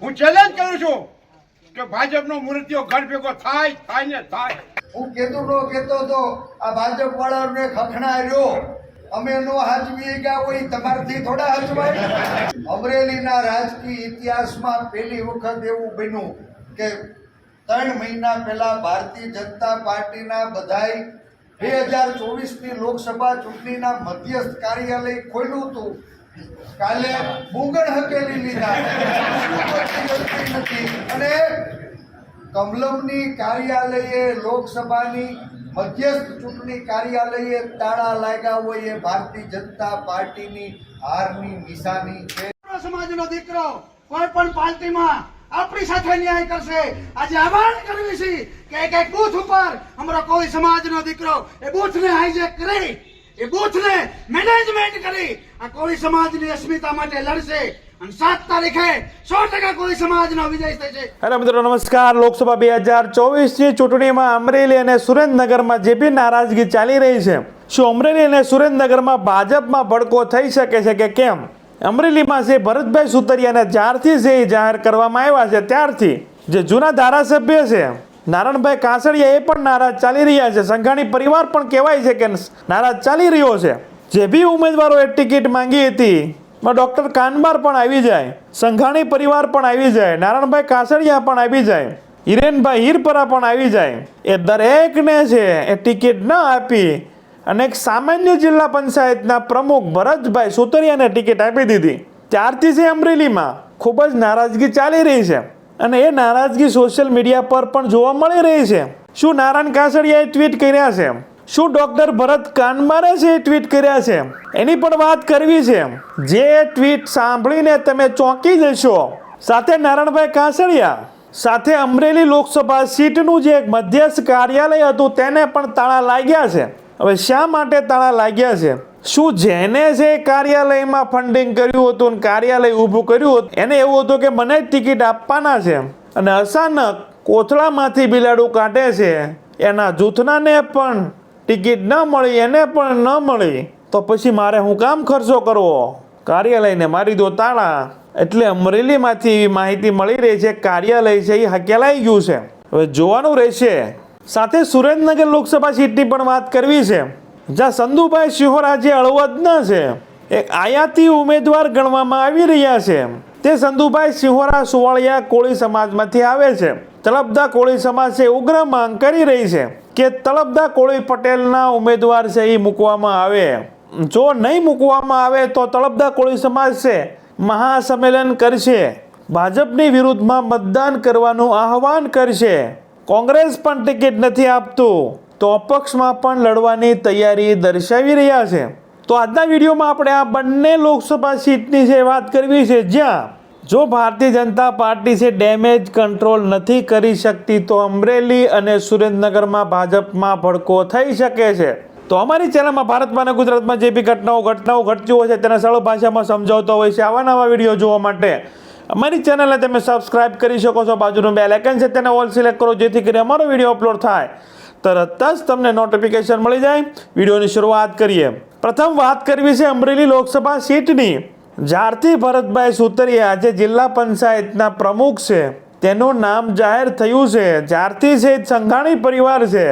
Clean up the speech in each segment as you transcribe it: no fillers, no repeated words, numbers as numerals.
હું ચેલેન્જ કરું છું કે ભાજપનો મૂર્તિઓ ઘર ભેગો થાય ને થાય. હું કેતો તો આ ભાજપ વાળાને ખખણાર્યો અમે નો હાજવી ગયા હોય તમારથી થોડા હાજવાય. અમરેલીના રાજકીય ઇતિહાસમાં પહેલી વખત એવું બન્યું કે 3 મહિના પહેલા ભારતીય જનતા પાર્ટીના બધાય 2024ની લોકસભા ચૂંટણીના મધ્યસ્થ કાર્યાલય ખોલ્યું હતું. કાલે બુંગણ હકેલી લીધા નથી અને કમલમની કાર્યાલયે લોકસભાની મધ્યસ્થ ચૂંટણી કાર્યાલયે તાળા લાગ્યા હોય એ ભારતીય જનતા પાર્ટીની હારની નિશાની છે. સમાજનો દીકરો કોઈ પણ પાર્ટીમાં આપણી સાથે ન્યાય કરશે. આજે આહવાન કરવી છે કે એક બૂથ ઉપર અમારો કોઈ સમાજનો દીકરો એ બૂથને હાઈજેક કરી એ બૂથને મેનેજમેન્ટ કરી આ કોઈ સમાજની અસ્મિતા માટે લડશે અને 7 તારીખે 100% કોઈ સમાજનો વિજય થશે. હેલો મિત્રો, નમસ્કાર. લોકસભા 2024ની ચૂંટણીમાં અમરેલી અને સુરેન્દ્રનગરમાં જે બી નારાજગી ચાલી રહી છે, શું અમરેલી અને સુરેન્દ્રનગરમાં ભાજપમાં ભડકો થઈ શકે છે કે કેમ? અમરેલીમાં જે ભરતભાઈ સુતરિયાને જ્યારથી જે જાહેર કરવામાં આવ્યા છે ત્યારથી જે જૂના ધારાસભ્ય છે નારણભાઈ કાસડિયા એ પણ નારાજ ચાલી રહ્યા છે. સંઘાણી પરિવાર પણ કહેવાય છે કે નારાજ ચાલી રહ્યો છે. જે બી ઉમેદવારોએ ટિકિટ માંગી હતી ડોક્ટર કાનબાર પણ આવી જાય, સંઘાણી પરિવાર પણ આવી જાય, નારણભાઈ કાસડિયા પણ આવી જાય, હિરેનભાઈ હીરપરા પણ આવી જાય. એ દરેકને છે એ ટિકિટ ન આપી અને એક સામાન્ય જિલ્લા પંચાયતના પ્રમુખ ભરતભાઈ સુતરિયાને ટિકિટ આપી દીધી. ત્યારથી છે અમરેલીમાં ખૂબ જ નારાજગી ચાલી રહી છે અને એ નારાજગી સોશિયલ મીડિયા પર પણ જોવા મળી રહી છે. શું નારાયણ કાસડિયાએ ટ્વીટ કર્યા છે? શું ડોક્ટર ભરત કાનબારે છે ટ્વીટ કર્યા છે? એની પણ વાત કરવી છે. જે ટ્વીટ સાંભળીને તમે ચોંકી જશો. સાથે નારણભાઈ કાસડિયા સાથે અમરેલી લોકસભા સીટનું જે મધ્યસ્થ કાર્યાલય હતું તેને પણ તાળા લાગ્યા છે. હવે શા માટે તાળા લાગ્યા છે? શું જેને જે કાર્યાલયમાં ફંડિંગ કર્યું હતું અને કાર્યાલય ઊભું કર્યું હતું એને એવું હતું કે મને ટિકિટ આપવાના છે અને અચાનક કોથળામાંથી બિલાડું કાઢે છે, એના જૂથનાને પણ ટિકિટ ન મળી, એને પણ ન મળી, તો પછી મારે હું કામ ખર્ચો કરવો? કાર્યાલયને મારી દો તાળા. એટલે અમરેલીમાંથી એવી માહિતી મળી રહી છે કાર્યાલય છે એ હકેલાઈ ગયું છે. હવે જોવાનું રહેશે. સાથે સુરેન્દ્રનગર લોકસભા સીટની પણ વાત કરવી છે, જ્યાં સંધુભાઈ સિંહોરા જે હળવદના છે એક આયાતી ઉમેદવાર ગણવામાં આવી રહ્યા છે. તે સંધુભાઈ સિંહોરા સુવાળિયા કોળી સમાજમાંથી આવે છે. તળપદા કોળી સમાજ છે ઉગ્ર માંગ કરી રહી છે કે તળપદા કોળી પટેલના ઉમેદવાર છે એ મૂકવામાં આવે. જો નહીં મૂકવામાં આવે તો તળપદા કોળી સમાજ છે મહાસંમેલન કરશે, ભાજપની વિરુદ્ધમાં મતદાન કરવાનું આહવાન કરશે. કોંગ્રેસ પણ ટિકિટ નથી આપતું તો અપક્ષમાં પણ લડવાની તૈયારી દર્શાવી રહ્યા છે. તો આજના વિડીયોમાં આપણે આ બંને લોકસભા સીટની જે વાત કરવી છે, જ્યાં જો ભારતીય જનતા પાર્ટી છે ડેમેજ કંટ્રોલ નથી કરી શકતી તો અમરેલી અને સુરેન્દ્રનગરમાં ભાજપમાં ભડકો થઈ શકે છે. તો અમારી ચેનલમાં ભારતમાં અને ગુજરાતમાં જે બી ઘટનાઓ ઘટતી હોય છે તેના સરળ ભાષામાં સમજાવતો હોય છે. આવા નવા વિડીયો જોવા માટે અમારી ચેનલને તમે સબસ્ક્રાઇબ કરી શકો છો. બાજુનું બેલ આઇકન છે તેને ઓલ સિલેક્ટ કરો જેથી કરી અમારો વિડીયો અપલોડ થાય તરત જ તમને નોટિફિકેશન મળી જાય. વિડીયોની શરૂઆત કરીએ. પ્રથમ વાત કરવી છે અમરેલી લોકસભા સીટની. જ્યારથી ભરતભાઈ સુતરિયા જે જિલ્લા પંચાયતના પ્રમુખ છે તેનું નામ જાહેર થયું છે, જ્યારથી છે સંઘાણી પરિવાર છે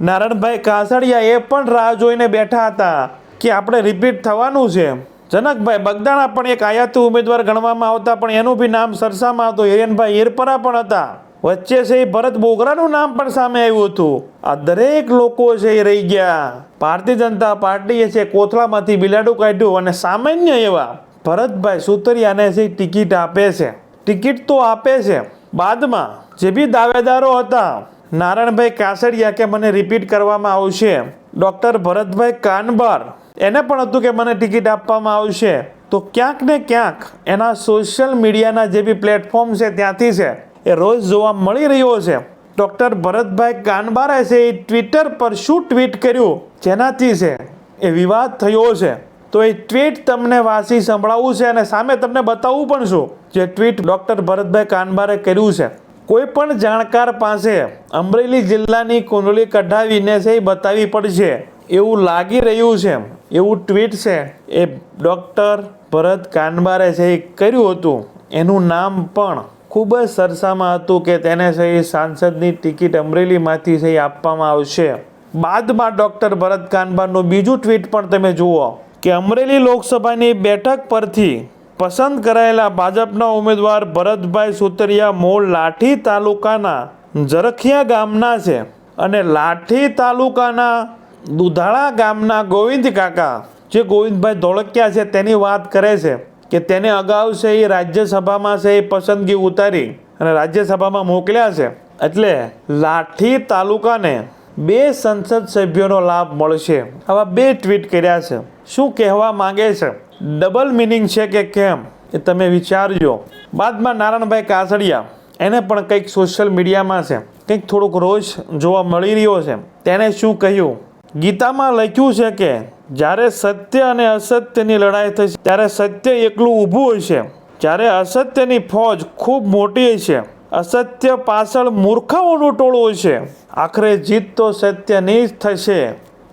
નારણભાઈ કાસડિયા એ પણ રાહ જોઈને બેઠા હતા કે આપણે રિપીટ થવાનું છે. જનકભાઈ બગદાણા પણ એક આયાતી ઉમેદવાર ગણવામાં આવતા પણ એનું બી નામ સરસામાં હતું. હિરેનભાઈ હીરપરા પણ હતા. વચ્ચે છે ભરત બોગરાનું નામ પણ સામે આવ્યું હતું. આ દરેક લોકો છે એ રહી ગયા. ભારતીય જનતા પાર્ટીએ છે કોથળામાંથી બિલાડું કાઢ્યું અને સામાન્ય એવા ભરતભાઈ સુતરિયાને છે ટિકિટ આપે છે. ટિકિટ તો આપે છે, બાદમાં જે બી દાવેદારો હતા નારણભાઈ કાસડિયા કે મને રિપીટ કરવામાં આવશે, ડોક્ટર ભરતભાઈ કાનબાર એને પણ હતું કે મને ટિકિટ આપવામાં આવશે. તો ક્યાંક ને ક્યાંક એના સોશિયલ મીડિયાના જે બી પ્લેટફોર્મ છે ત્યાંથી છે એ રોજ જોવા મળી રહ્યો છે. ડોક્ટર ભરતભાઈ કાનબારે છે એ ટ્વિટર પર શું ટ્વીટ કર્યું જેનાથી છે એ વિવાદ થયો છે. તો એ ટ્વીટ તમને વાંચી સંભળાવવું છે અને સામે તમને બતાવવું પણ છું જે ટ્વીટ ડોક્ટર ભરતભાઈ કાનબારે કર્યું છે. કોઈ પણ જાણકાર પાસે અમરેલી જિલ્લાની કુંડળી કઢાવીને છે એ બતાવવી પડશે એવું લાગી રહ્યું છે. એવું ટ્વીટ છે એ ડોક્ટર ભરત કાનબારે છે એ કર્યું હતું. એનું નામ પણ ખૂબ જ ચર્ચામાં હતું કે તેને સહી સાંસદની ટિકિટ અમરેલીમાંથી સહી આપવામાં આવશે. બાદમાં ડૉક્ટર ભરત કાનબાનું બીજું ટ્વીટ પણ તમે જુઓ કે અમરેલી લોકસભાની બેઠક પરથી પસંદ કરાયેલા ભાજપના ઉમેદવાર ભરતભાઈ સુતરિયા મૂળ લાઠી તાલુકાના ઝરખિયા ગામના છે અને લાઠી તાલુકાના દુધાળા ગામના ગોવિંદ કાકા જે ગોવિંદભાઈ ધોળકિયા છે તેની વાત કરે છે કે તેને અગાઉ છે એ રાજ્યસભામાં છે એ પસંદગી ઉતારી અને રાજ્યસભામાં મોકલ્યા છે, એટલે લાઠી તાલુકાને 2 સંસદ સભ્યોનો લાભ મળશે. આવા 2 ટ્વીટ કર્યા છે. શું કહેવા માંગે છે, ડબલ મિનિંગ છે કે કેમ એ તમે વિચારજો. બાદમાં નારાયણભાઈ કાસડિયા એને પણ કંઈક સોશિયલ મીડિયામાં છે કંઈક થોડુંક રોજ જોવા મળી રહ્યો છે. તેને શું કહ્યું, ગીતામાં લખ્યું છે કે જ્યારે સત્ય અને અસત્યની લડાઈ થશે ત્યારે સત્ય એકલું ઊભું હશે, જ્યારે અસત્યની ફોજ ખૂબ મોટી હશે, અસત્ય પાછળ મૂર્ખાઓનું ટોળું હશે, આખરે જીત તો સત્યની જ થશે.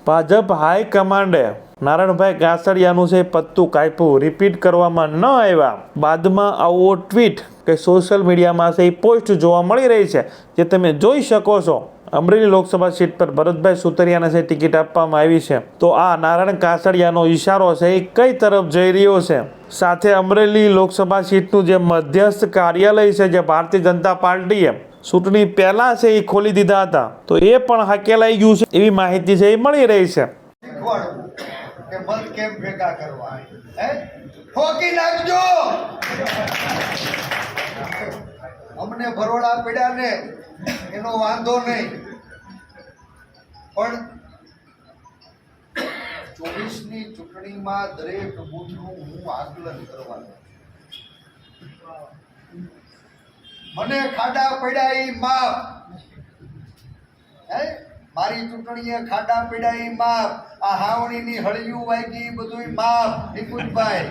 ભાજપ હાઈકમાન્ડે નારાયણભાઈ કાસડિયાનું છે પત્તું કાપ્યું, રિપીટ કરવામાં ન આવ્યા. બાદમાં આવો ટ્વીટ કે સોશિયલ મીડિયામાં છે એ પોસ્ટ જોવા મળી રહી છે જે તમે જોઈ શકો છો. અમરેલી લોકસભા સીટ પર ભરતભાઈ સુતરિયાને છે ટિકિટ આપવામાં આવી છે. તો આ નારાયણ કાસડિયાનો ઈશારો છે એ કઈ તરફ જઈ રહ્યો છે? સાથે અમરેલી લોકસભા સીટનું જે મધ્યસ્થ કાર્યાલય છે જે ભારતીય જનતા પાર્ટીએ ચૂંટણી પહેલા છે એ ખોલી દીધા હતા, તો એ પણ હાકેલાઈ ગયું છે એવી માહિતી છે એ મળી રહી છે. શીખવાડવું કે મત કેમ ભેગા કરવા, હે ઠોકી નાખજો. અમને ભરોડા પડ્યા ને એનો વાંધો નહીં, પણ 24ની ચૂંટણીમાં દરેક બૂથનું હું આકલન કરવાનું. મને ખાડા પડ્યા ઈ માફ, હે મારી ચૂંટણીએ ખાડા પડ્યા ઈ માફ, આ હાવણીની હળિયું વાગી બધુંય માફ નિકુંજભાઈ.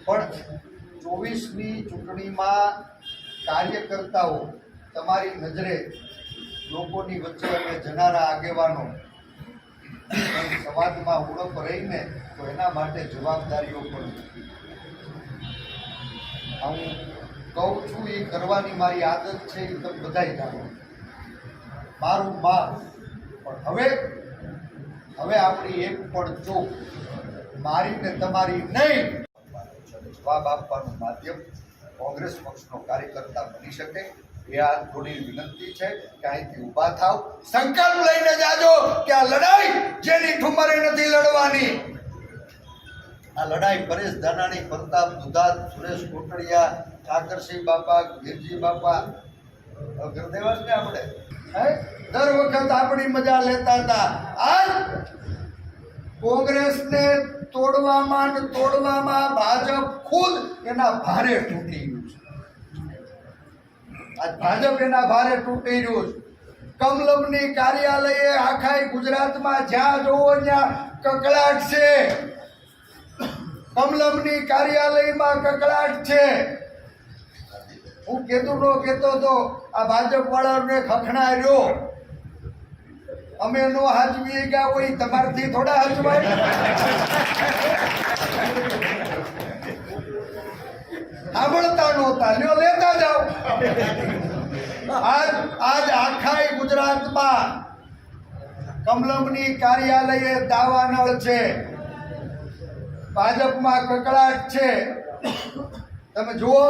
પણ 24ની ચૂંટણીમાં કાર્યકર્તાઓ તમારી નજરે લોકોની વચ્ચે અમે જનારા આગેવાનો સમાજમાં ઉણપ રહીને તો એના માટે જવાબદારીઓ પણ હું કહું છું એ કરવાની મારી આદત છે, એ તમે બધાય જાણો. મારું માપ પણ હવે આપણી એક પણ ચૂક મારી ને તમારી નહીં, જવાબ આપવાનું માધ્યમ કોંગ્રેસ પક્ષનો કાર્યકર્તા બની શકે એ આ થોડી વિનંતી છે કે અહીંથી ઊભા થાવ, સંકલ્પ લઈને જાજો કે આ લડાઈ જેની ઠુમરે નથી લડવાની. આ લડાઈ પરેશ ધાનાણી, પ્રતાપ દુધાત, સુરેશ કોટડિયા, ઠાકરસિંહ બાપા, ગીરજી બાપા, ગરદેવાસ ને આપણે દર વખત આપણી મજા લેતા હતા. આજ કોંગ્રેસને તોડવામાં ભાજપ ખુદ એના ભારે તૂટી ગયું છે. આજ ભાજપ એના ભારે તૂટી રહ્યું છે. કમલમની કાર્યાલયે આખા ગુજરાતમાં જ્યાં જોવો ત્યાં કકળાટ છે. કમલમની કાર્યાલયમાં કકળાટ છે. હું કહેતો તો આ ભાજપ વાળાને ખખણાર્યો, અમે નો હાજવી ગયા હોય તમારથી થોડા હજવાય. સાંભળતા નહોતા, લ્યો લેતા જાઓ. આજ આખા ગુજરાતમાં કમલમની કાર્યાલયે દાવાનળ છે, ભાજપમાં કકળાટ છે. તમે જુઓ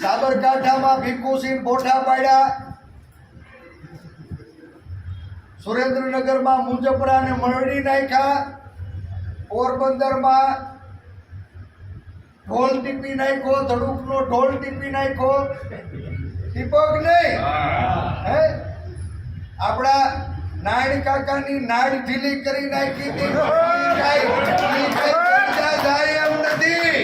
સાબરકાંઠામાં ભીખુસિંહ બોઠા પાડ્યા, સુરેન્દ્રનગરમાં મુજપરાને મરડી નાખ્યા, પોરબંદરમાં ઢોલ ટીપી નાખ્યો, ધડુકનો ઢોલ ટીપી નાખ્યો. દીપક નહીં, હે આપણા નાયણ કાકાની નાડ ઢીલી કરી નાખી હતી. જાય એમ નથી.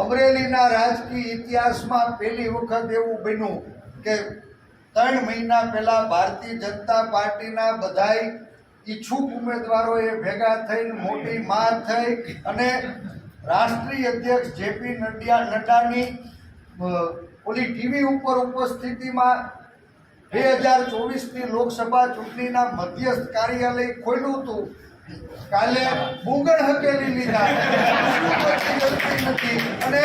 અમરેલીના રાજકીય ઇતિહાસમાં પહેલી વખત એવું બન્યું કે 3 મહિના પહેલા ભારતીય જનતા પાર્ટીના બધાય ઈચ્છુક ઉમેદવારોએ ભેગા થઈને મોટી માર થઈ અને રાષ્ટ્રીય અધ્યક્ષ જેપી નડ્ડાની ઓલી ટીવી ઉપર ઉપસ્થિતિમાં 2024ની લોકસભા ચૂંટણીના મધ્યસ્થ કાર્યાલય ખોલ્યું હતું કાલે બુંગણ હકેલી લીધા ગણતરી નથી. અને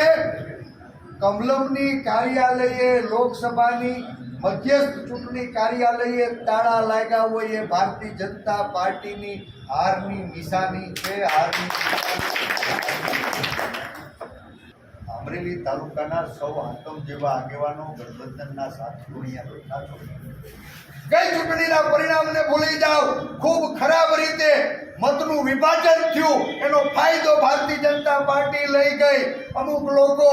કમલમની કાર્યાલયે લોકસભાની મધ્યસ્થ ચૂંટણી કાર્યાલયે તાળા લાગ્યા હોય એ ભારતીય જનતા પાર્ટીની હારની નિશાની છે. અમરેલી તાલુકાના સૌ આતમ જેવા આગેવાનો ગઠબંધનના સાથીઓ અહીંયા બેઠા છો. ગઈ ચૂંટણીના પરિણામને ભૂલી જાઓ. ખૂબ ખરાબ રીતે મતનું વિભાજન થયું, એનો ફાયદો ભારતીય જનતા પાર્ટી લઈ ગઈ. અમુક લોકો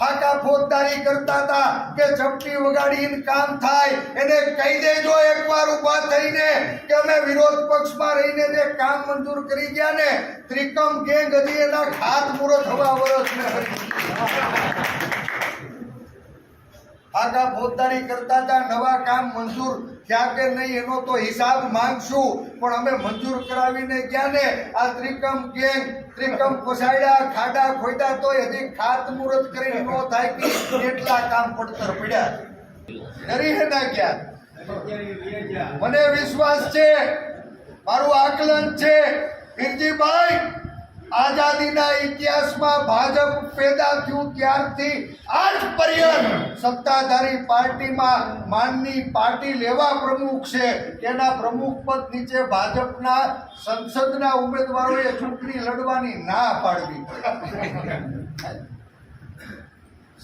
ફાકા ફોજદારી કરતા હતા કે ચપટી વગાડીને કામ થાય, એને કહી દેજો એકવાર ઊભા થઈને કે અમે વિરોધ પક્ષમાં રહીને જે કામ મંજૂર કરી ગયા ને, ત્રિકમ ગેંગ હજી એના ખાતમુહૂર્ત હવા વર્ષ ને ફાકા ફોજદારી કરતા હતા. નવા કામ મંજૂર થયા કે નહીં એનો તો હિસાબ માંગશું, પણ અમે મંજૂર કરાવીને ગયા ને આ ત્રિકમ ગેંગ ત્રિકમ પસાડ્યા, ખાડા ખોદ્યા તો હજી ખાતમુહૂર્ત કરીને ન થાય કે એટલા કામ પડતર પડ્યા. ડરી હે ના ગયા. મને વિશ્વાસ છે, મારું આકલન છે વીરજીભાઈ, આઝાદીના ઇતિહાસમાં ભાજપ પેદા થયું ત્યારથી આજ પર્યંત સત્તાધારી પાર્ટીમાં માનની પાટીલ એવા પ્રમુખ છે કે એના પ્રમુખ પદ નીચે ભાજપના સંસદના ઉમેદવારોએ ચૂંટણી લડવાની ના પાડવી.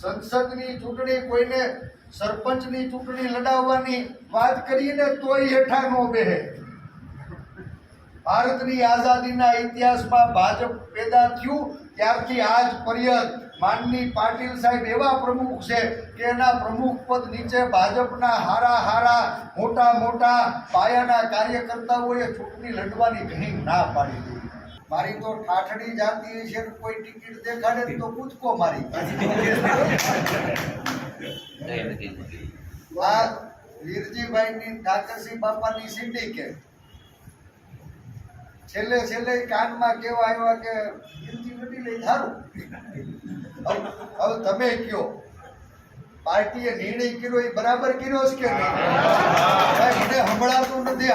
સંસદની ચૂંટણી, કોઈને સરપંચની ચૂંટણી લડાવવાની વાત કરીને તોય હેઠા ન બેહે. ભારતની આઝાદીના ઇતિહાસમાં ભાજપ પેદા થયું ત્યારથી આજ પર્યંત માનની પાટીલ સાહેબ એવા પ્રમુખ છે કે એના પ્રમુખ પદ નીચે ભાજપના હારા મોટા પાયાના કાર્યકર્તાઓએ ચૂંટણી લડવાની ઘણી ના પાડી દીધી. મારી તો ઠાઠડી જાતી છે, કોઈ ટિકિટ દેખાડે તો કૂદકો મારી. આ વીરજીભાઈની ઠાકરસિંહ બાપાની સિન્ડિકેટ છેલ્લે કાનમાં કેવા આવ્યા કે હિન્દી નથી લઈ ધારું. હવે તમે કયો, પાર્ટીએ નિર્ણય કર્યો એ બરાબર કર્યો છે કે નહીં? એને સંભળાતું નથી.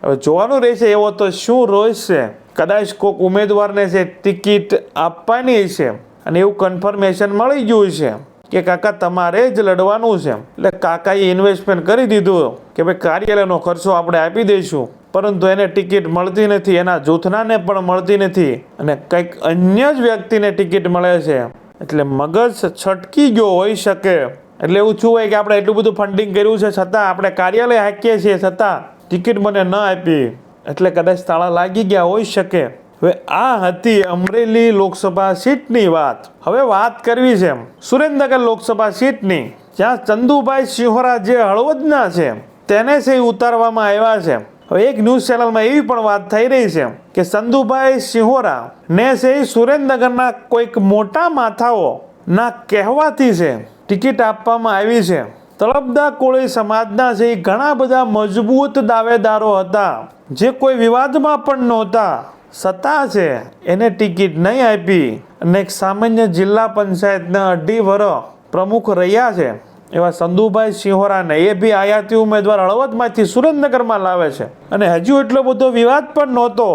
હવે જોવાનું રહેશે એવો તો શું રોષ છે. કદાચ કોઈક ઉમેદવારને છે ટિકિટ આપવાની છે અને એવું કન્ફર્મેશન મળી ગયું છે કે કાકા તમારે જ લડવાનું છે, એટલે કાકાએ ઇન્વેસ્ટમેન્ટ કરી દીધું કે ભાઈ કાર્યાલયનો ખર્ચો આપણે આપી દઈશું, પરંતુ એને ટિકિટ મળતી નથી, એના જૂથનાને પણ મળતી નથી અને કંઈક અન્ય જ વ્યક્તિને ટિકિટ મળે છે. એટલે મગજ છટકી ગયો હોઈ શકે. એટલે એવું શું હોય કે આપણે એટલું બધું ફંડિંગ કર્યું છે છતાં આપણે કાર્યાલય હાંકીએ છીએ છતાં ટિકિટ મને ન આપી, એટલે કદાચ તાળા લાગી ગયા હોઈ શકે. હવે આ હતી અમરેલી લોકસભા સીટની વાત. હવે વાત કરવી છે સુરેન્દ્રનગર લોકસભા સીટની, જ્યાં ચંદુભાઈ સિંહોરા જે હળવદના છે તેને છે ઉતારવામાં આવ્યા છે. હવે એક ન્યૂઝ ચેનલમાં એવી પણ વાત થઈ રહી છે કે ચંદુભાઈ સિંહોરા ને છે સુરેન્દ્રનગરના કોઈક મોટા માથાઓ ના કહેવાથી છે ટિકિટ આપવામાં આવી છે. તળપદા કોળી સમાજના છે ઘણા બધા મજબૂત દાવેદારો હતા જે કોઈ વિવાદમાં પણ નહોતા, સત્તા છે એને ટિકિટ નહીં આપી અને એક સામાન્ય જિલ્લા પંચાયતના 2.5 વર્ષ પ્રમુખ રહ્યા છે એવા ચંદુભાઈ સિંહોરાને એ બી આયાતી ઉમેદવાર હળવદમાંથી સુરેન્દ્રનગરમાં લાવે છે. અને હજુ એટલો બધો વિવાદ પણ નહોતો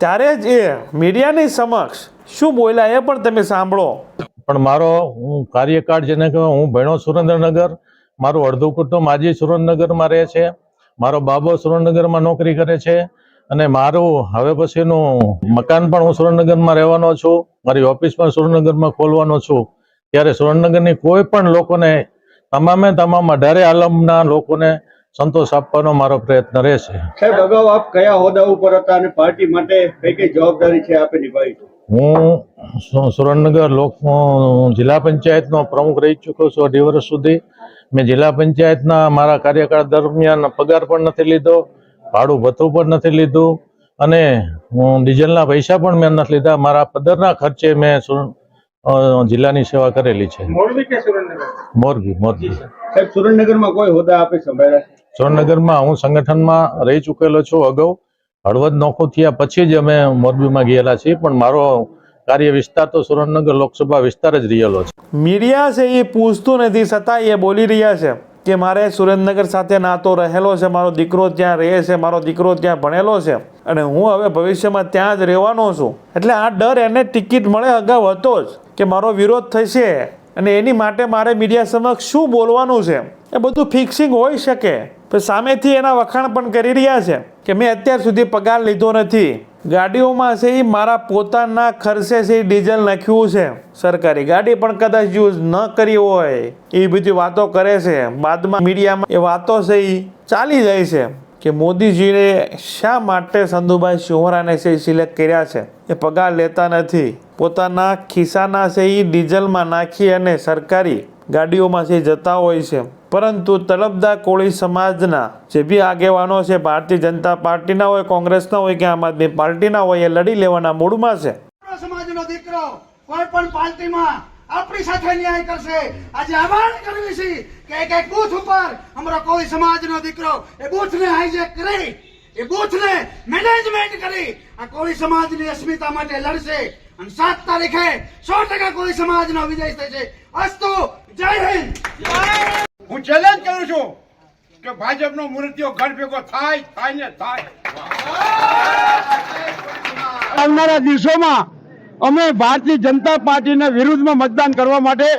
ત્યારે જ એ મીડિયાની સમક્ષ શું બોલ્યા એ પણ તમે સાંભળો. પણ મારો કાર્યકાળ જેને કહેવાય, હું ભણ્યો સુરેન્દ્રનગર, મારું અડધું કુટુંબ આજે સુરેન્દ્રનગરમાં રહે છે, મારો બાબો સુરેન્દ્રનગરમાં નોકરી કરે છે અને મારું હવે પછીનું મકાન પણ હું સુરેન્દ્રનગરમાં રહેવાનો છું, મારી ઓફિસ પણ સુરેન્દ્રનગરમાં ખોલવાનો છું. ત્યારે સુરેન્દ્રનગરની કોઈ પણ લોકોને તમામ 18 આલમના લોકોને સંતોષ આપવાનો મારો પ્રયત્ન રહેશે. સાહેબ, અગાઉ આપ કયા હોદ્દા ઉપર હતા અને પાર્ટી માટે કઈ જવાબદારી છે આપે નિભાવી? હું સુરેન્દ્રનગર જિલ્લા પંચાયતનો પ્રમુખ રહી ચૂક્યો છું 2.5 વર્ષ સુધી. મેં જિલ્લા પંચાયતના મારા કાર્યકાળ દરમિયાન પગાર પણ નથી લીધો, ભાડું ભથ્થું પણ નથી લીધું અને ડીઝલના પૈસા પણ મેં નથી લીધા. મારા પદરના ખર્ચે મેં જિલ્લાની સેવા કરેલી છે. મોરબી કે સુરેન્દ્રનગર? મોરબી. સાહેબ, સુરેન્દ્રનગરમાં કોઈ હોદ્દા આપે સંભાળ્યા? સુરેન્દ્રનગરમાં હું સંગઠનમાં રહી ચૂકેલો છું. અગાઉ હળવદ નોખું થયા પછી જ અમે મોરબીમાં ગયેલા છીએ, પણ મારો કાર્ય વિસ્તાર તો સુરેન્દ્રનગર લોકસભા વિસ્તાર જ રહેલો છે. મીડિયા છે એ પૂછતું નથી છતાં એ બોલી રહ્યા છે કે મારે સુરેન્દ્રનગર સાથે નાતો રહેલો છે, મારો દીકરો ત્યાં રહે છે, મારો દીકરો ત્યાં ભણેલો છે અને હું હવે ભવિષ્યમાં ત્યાં જ રહેવાનો છું. એટલે આ ડર એને ટિકિટ મળે અગાઉ હતો જ કે મારો વિરોધ થશે અને એની માટે મારે મીડિયા સમક્ષ શું બોલવાનું છે. એ બધું ફિક્સિંગ હોઈ શકે. પણ સામેથી એના વખાણ પણ કરી રહ્યા છે કે મેં અત્યાર સુધી પગાર લીધો નથી, ગાડીઓમાં છે એ મારા પોતાના ખર્ચે છે એ ડીઝલ નાખ્યું છે, સરકારી ગાડી પણ કદાચ યુઝ ન કરી હોય, એ બધી વાતો કરે છે. બાદમાં મીડિયામાં એ વાતો છે એ ચાલી જાય છે કે મોદીજીને શા માટે સંધુભાઈ શિહોરાને છે એ સિલેક્ટ કર્યા છે. એ પગાર લેતા નથી, પોતાના ખિસ્સાના છે એ ડીઝલમાં નાખી અને સરકારી ગાડીઓમાં છે જતા હોય છે. પરંતુ તળપદા કોળી સમાજના જે બી આગેવાનો છે, ભારતીય જનતા પાર્ટીના હોય, કોંગ્રેસના હોય કે આમ આદમી પાર્ટીના હોય, એ લડી લેવાના મૂડમાં છે. સમાજનો દીકરો કોઈ પણ પાર્ટીમાં આપણી સાથે ન્યાય કરશે. આજે આહવાન કરવી છે કે એક એક બૂથ ઉપર અમારો કોઈ સમાજનો દીકરો એ બૂથને હાઈજેક કરી, એ બૂથને મેનેજમેન્ટ કરી આ કોળી સમાજની અસ્મિતા માટે લડશે અને 7 તારીખે 100% કોળી સમાજનો વિજય થશે. અસ્તુ. જય હિન્દ. હું ચેલેન્જ કરું છું કે ભાજપનો મૂર્તિઓ ઘર ભેગો થાય ને થાય. આવનારા દિવસોમાં અમે ભારતીય જનતા પાર્ટીના વિરુદ્ધમાં મતદાન કરવા માટે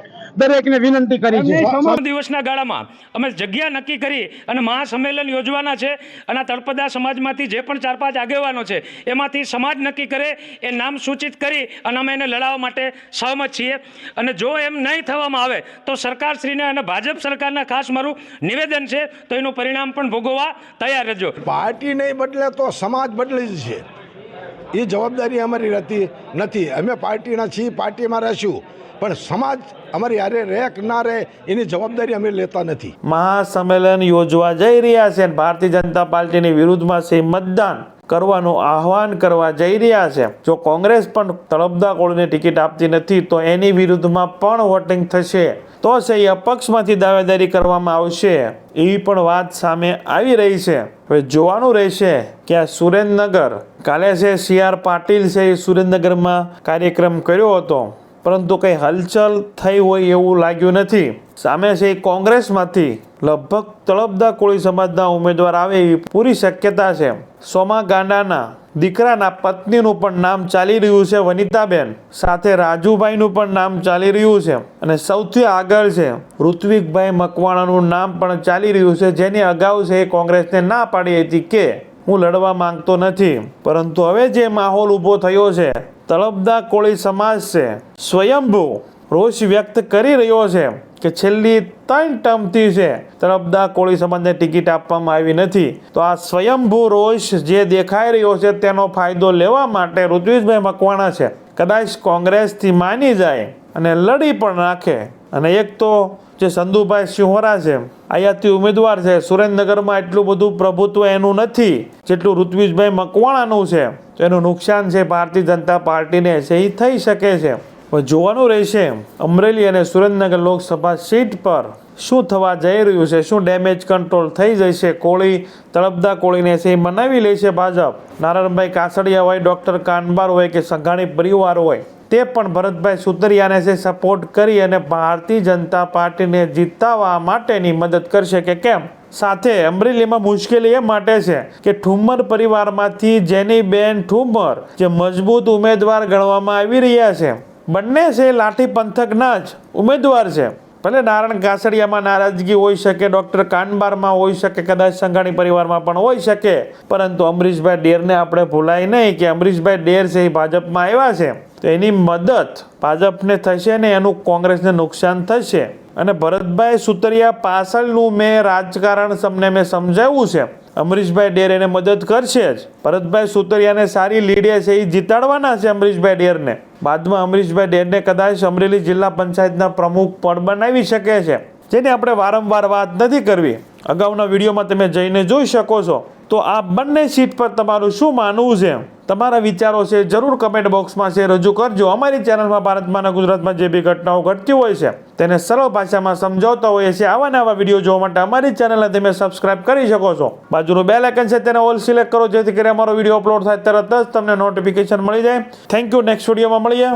દરેકને વિનંતી કરી છે. દિવસના ગાળામાં અમે જગ્યા નક્કી કરી અને મહાસંમેલન યોજવાના છે અને આ તળપદા સમાજમાંથી જે પણ 4-5 આગેવાનો છે એમાંથી સમાજ નક્કી કરે એ નામ સૂચિત કરી અને અમે એને લડાવવા માટે સહમત છીએ. અને જો એમ નહીં થવામાં આવે તો સરકારશ્રીને અને ભાજપ સરકારના ખાસ મારું નિવેદન છે તો એનું પરિણામ પણ ભોગવવા તૈયાર રહેજો. પાર્ટી નહીં બદલે તો સમાજ બદલી જ છે, એ જવાબદારી અમારી રહેતી નથી. અમે પાર્ટીના છીએ, પાર્ટીમાં રહીશું, પણ સમાજ અમારી હારે રહે કે ના રહે એની જવાબદારી અમે લેતા નથી. મહાસંમેલન યોજવા જઈ રહ્યા છે અને ભારતીય જનતા પાર્ટીની વિરુદ્ધમાં છે મતદાન કરવાનું આહવાન કરવા જઈ રહ્યા છે. જો કોંગ્રેસ પણ તળપદા કોળીને ટિકિટ આપતી નથી તો એની વિરુદ્ધમાં પણ વોટિંગ થશે, તો છે એ અપક્ષમાંથી દાવેદારી કરવામાં આવશે, એવી પણ વાત સામે આવી રહી છે. હવે જોવાનું રહેશે કે આ સુરેન્દ્રનગર કાલે છે CR પાટીલ છે એ સુરેન્દ્રનગરમાં કાર્યક્રમ કર્યો હતો, પરંતુ કંઈ હલચલ થઈ હોય એવું લાગ્યું નથી. સામે છે એ કોંગ્રેસમાંથી લગભગ તળપદા કોળી સમાજના ઉમેદવાર આવે એવી પૂરી શક્યતા છે. સોમા ગાંડાના દીકરાના પત્નીનું પણ નામ ચાલી રહ્યું છે, વનિતાબેન, સાથે રાજુભાઈનું પણ નામ ચાલી રહ્યું છે અને સૌથી આગળ છે ઋત્વિકભાઈ મકવાણાનું નામ પણ ચાલી રહ્યું છે, જેની અગાઉ છે એ કોંગ્રેસને ના પાડી હતી કે હું લડવા માંગતો નથી. પરંતુ હવે જે માહોલ ઊભો થયો છે, તળપદા કોળી સમાજ છે સ્વયંભૂ રોષ વ્યક્ત કરી રહ્યો છે કે છેલ્લી 3 ટર્મથી છે તળપદા કોળી સમાજને ટિકિટ આપવામાં આવી નથી. તો આ સ્વયંભૂ રોષ જે દેખાઈ રહ્યો છે તેનો ફાયદો લેવા માટે ઋત્વિકભાઈ મકવાણા છે કદાચ કોંગ્રેસથી માની જાય અને લડી પણ નાખે. અને એક તો જે સંધુભાઈ શિહોરા છે આયાતી ઉમેદવાર છે, સુરેન્દ્રનગરમાં એટલું બધું પ્રભુત્વ એનું નથી જેટલું ઋત્વિકભાઈ મકવાણાનું છે, તો એનું નુકસાન છે ભારતીય જનતા પાર્ટીને છે એ થઈ શકે છે. જોવાનું રહેશે અમરેલી અને સુરેન્દ્રનગર લોકસભા સીટ પર શું થવા જઈ રહ્યું છે. શું ડેમેજ કંટ્રોલ થઈ જશે? કોળી તળપદા કોળીને છે એ મનાવી લેશે ભાજપ? નારાયણભાઈ કાસડિયા હોય, ડૉક્ટર કાનબાર હોય કે સંઘાણી પરિવાર હોય, તે પણ ભરતભાઈ સુતરિયાને છે સપોર્ટ કરી અને ભારતીય જનતા પાર્ટીને જીતાવવા માટેની મદદ કરશે કે કેમ? સાથે અમરેલીમાં મુશ્કેલી એ માટે છે કે ઠુમ્મર પરિવારમાંથી જેનીબેન ઠુમ્મર જે મજબૂત ઉમેદવાર ગણવામાં આવી રહ્યા છે, બંને છે લાઠી પંથકના જ ઉમેદવાર છે. ભલે નારાયણ કાસડિયામાં નારાજગી હોઈ શકે, ડૉક્ટર કાનબારમાં હોઈ શકે, કદાચ સંઘાણી પરિવારમાં પણ હોઈ શકે, પરંતુ અમરીશભાઈ ડેરને આપણે ભૂલાય નહીં કે અમરીશભાઈ ડેર છે એ ભાજપમાં આવ્યા છે, તો એની મદદ ભાજપને થશે ને એનું કોંગ્રેસને નુકસાન થશે. અને ભરતભાઈ સુતરિયા પાછળનું મેં રાજકારણ તમને મેં સમજાવ્યું છે. અમરીશભાઈ ડેર એને મદદ કરશે જ. ભરતભાઈ સુતરિયાને સારી લીડે છે એ જીતાડવાના છે અમરીશભાઈ ડેરને. બાદમાં અમરીશભાઈ ડેરને કદાચ અમરેલી જિલ્લા પંચાયતના પ્રમુખ પદ બનાવી શકે છે, જેની આપણે વારંવાર વાત નથી કરવી. અગાઉના વિડીયોમાં તમે જઈને જોઈ શકો છો. તો આ બંને સીટ પર તમારું શું માનવું છે? તમારા વિચારો છે જરૂર કમેન્ટ બોક્સમાં છે રજૂ કરજો. અમારી ચેનલમાં ભારતમાં અને ગુજરાતમાં જે બી ઘટનાઓ ઘટતી હોય છે તેને સરળ ભાષામાં સમજાવતા હોઈએ છીએ. આવા નવા વિડીયો જોવા માટે અમારી ચેનલને તમે સબસ્ક્રાઇબ કરી શકો છો. બાજુનું બેલ આઇકન છે તેને ઓલ સિલેક્ટ કરો, જેથી કરી અમારો વિડીયો અપલોડ થાય તરત જ તમને નોટિફિકેશન મળી જાય. Thank you. નેક્સ્ટ વિડીયોમાં મળીએ.